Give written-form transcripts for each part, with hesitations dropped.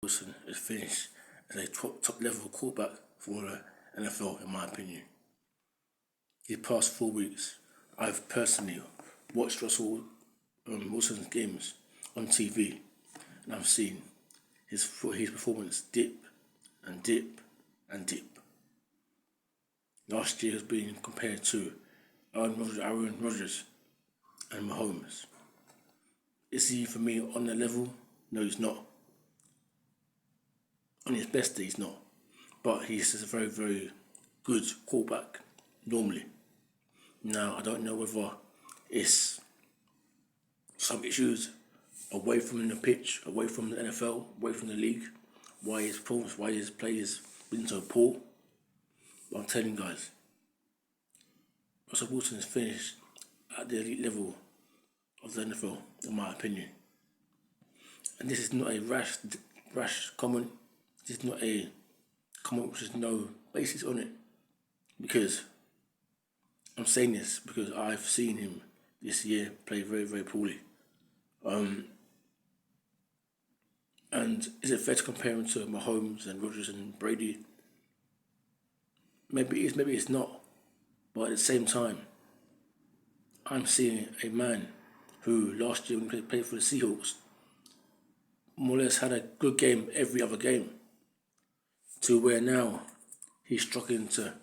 Wilson is finished as a top level quarterback for the NFL, in my opinion. These past 4 weeks, I've personally watched Russell Wilson's games on TV, and I've seen his performance dip and dip and dip. Last year has been compared to Aaron Rodgers and Mahomes. Is he, for me, on the level? No, he's not. On his best day, he's not. But he's just a very, very good quarterback, normally. Now, I don't know whether it's some issues away from the pitch, away from the NFL, away from the league, why his performance, why his players been so poor. But I'm telling you guys, Russell Wilson is finished at the elite level of the NFL, in my opinion. And this is not a rash comment. This is not a comment which has no basis on it. Because I'm saying this because I've seen him this year play very, very poorly. And is it fair to compare him to Mahomes and Rodgers and Brady? Maybe it is, maybe it's not. But at the same time, I'm seeing a man who last year when he played for the Seahawks more or less had a good game every other game, to where now he's struggling to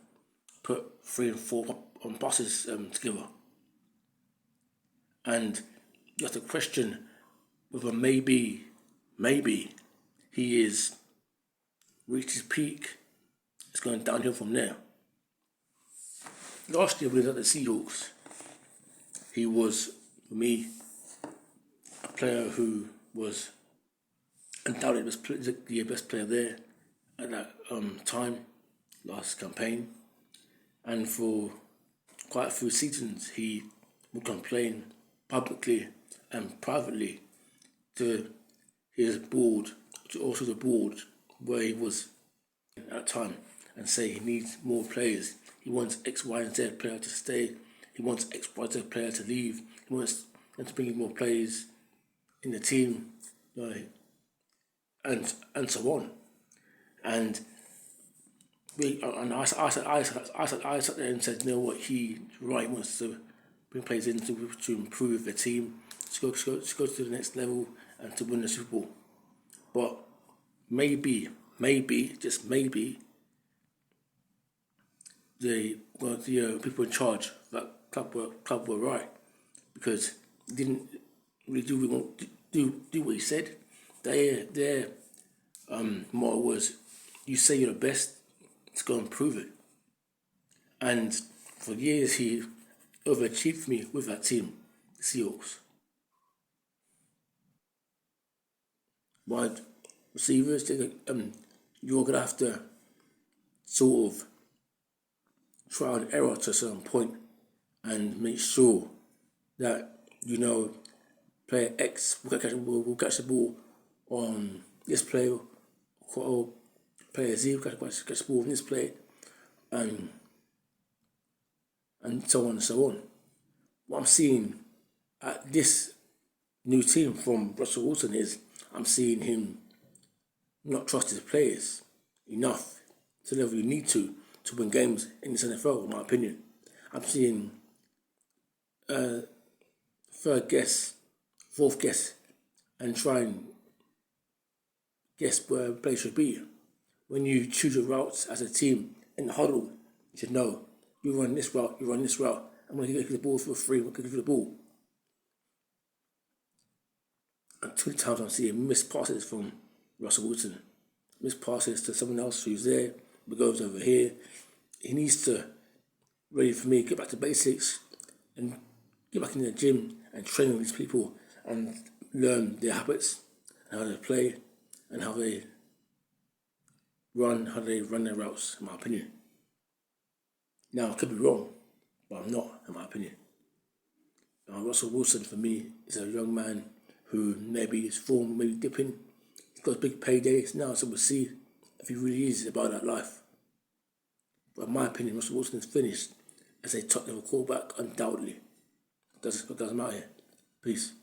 put 3 and 4 on passes together. And you have to question whether maybe he is reached his peak. It's going downhill from there. Last year when he was at the Seahawks, he was, for me, a player who was undoubtedly the best player there at that time, last campaign. And for quite a few seasons, he would complain publicly and privately to his board, also the board where he was at that time, and say he needs more players. He wants X, Y, and Z player to stay. He wants X, Y, Z player to leave. He wants them to bring in more players in the team, and so on. And I sat there and said, you know what, he wants to bring players in to improve the team, to go to the next level and to win the Super Bowl. But maybe, just maybe, the people in charge of that club were right, because he didn't really do what he said. Their motto was, you say you're the best, let's go and prove it. And for years he overachieved me with that team, the Seahawks. Wide receivers, you're going to have to sort of trial and error to a certain point and make sure that, player X will catch the ball on this play, or player Z will catch the ball on this play, and so on and so on. What I'm seeing at this new team from Russell Wilson is I'm seeing him not trust his players enough to the level you need to win games in this NFL, in my opinion. I'm seeing third guess, fourth guess, and try and guess where a play should be. When you choose your routes as a team in the huddle, you should know, you run this route, I'm going to give you the ball for free, I'm going to give you the ball. And 2 times I'm seeing missed passes from Russell Wilson. Missed passes to someone else who's there, but goes over here. He needs to, really for me, get back to basics and get back in the gym and train with these people and learn their habits and how they play and how they run their routes, in my opinion. Now, I could be wrong, but I'm not, in my opinion. Russell Wilson, for me, is a young man who maybe his form may be dipping. He's got big paydays now, so we'll see if he really is about that life. But in my opinion, Russell Wilson is finished as a top-level quarterback, undoubtedly. Doesn't matter here. Peace.